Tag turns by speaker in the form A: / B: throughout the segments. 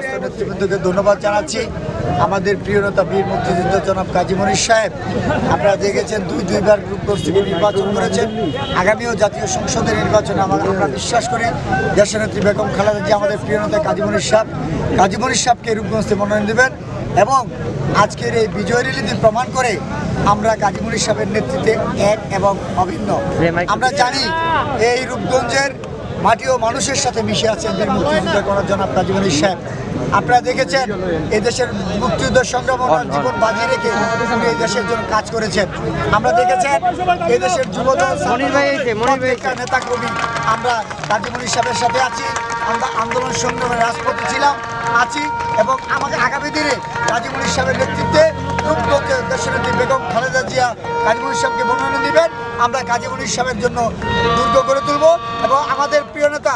A: সমস্ত নেতৃবৃন্দকে ধন্যবাদ জানাচ্ছি। আমাদের প্রিয় নেতা বীর মুক্তিযোদ্ধা জনাব কাজী মনির সাহেব, আপনারা দেখেছেন দুইবার গ্রুপগঞ্জ থেকে নির্বাচন করেছেন। আগামীও জাতীয় সংসদের নির্বাচনে আমরা বিশ্বাস করি দেশনেত্রী বেগম খালেদা জিয়া আমাদের প্রিয় নেতা কাজী মনির সাহেবকে রূপগঞ্জ থেকে মনোনয়ন দেবেন এবং আজকের এই বিজয় রিলিতে প্রমাণ করে আমরা কাজী মনির সাহেবের নেতৃত্বে এক এবং অভিন্ন। আমরা জানি এই রূপগঞ্জের মাটি ও মানুষের সাথে মিশে আছেন বীর মুক্তিযোদ্ধা করার জনাব কাজী মনির সাহেব। আপনারা দেখেছেন এই দেশের মুক্তিযুদ্ধের সংগ্রাম জীবন বাজি রেখে উনি এই দেশের জন্য কাজ করেছেন। আমরা দেখেছেন এই দেশের যুবদল নেতা কর্মী আমরা কাজী মনির সাহেবের সাথে আছি। আমরা আন্দোলন সংগ্রামের রাজপথে ছিলাম আছি এবং আমাদের আগামী দিনে কাজী মনির সাহেবের নেতৃত্বে রূপগঞ্জে দেশনেত্রী বেগম খালেদা জিয়া কাজী মনির সাহেবকে মনোনয়ন দেবেন। আমরা কাজী মনির সাহেবের জন্য দুর্গ গড়ে তুলব এবং আমাদের প্রিয় নেতা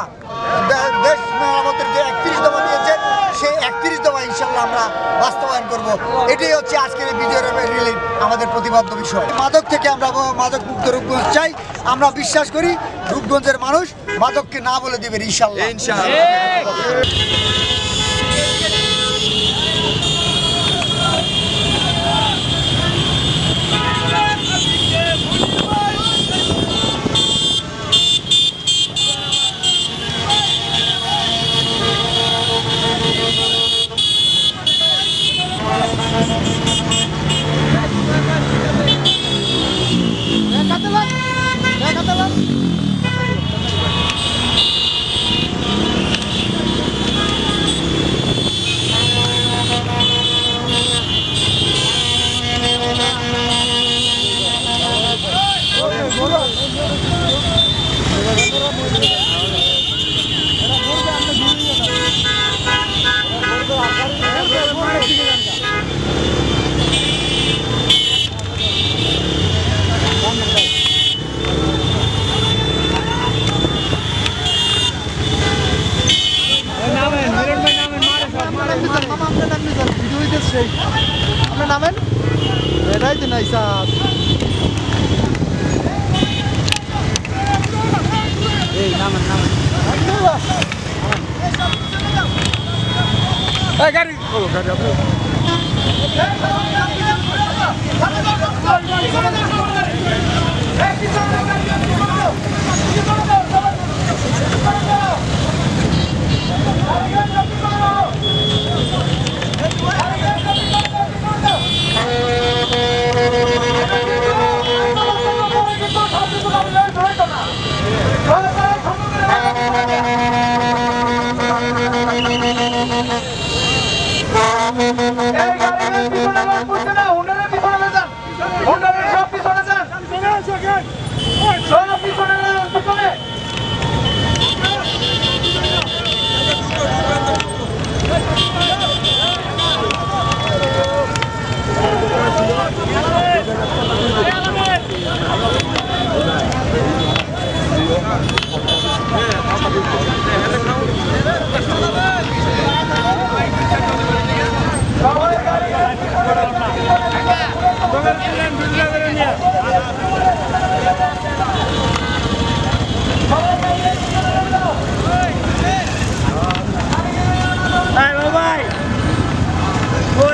A: দেশ মেরামতের যে 31 দফা দিয়েছেন সেই 31 দফা ইনশাল্লাহ আমরা বাস্তবায়ন করব। এটাই হচ্ছে আজকের এই বিজয় রিলি আমাদের প্রতিবাদ্য বিষয়। মাদক থেকে আমরা মাদক মুক্ত রূপগঞ্জ চাই। আমরা বিশ্বাস করি রূপগঞ্জের মানুষ মাদককে না বলে দেবেন ইনশাল্লাহ।
B: আপনার নামেন এটাই তো নাই স্যার এই নামেন গাড়ি
C: Vamos a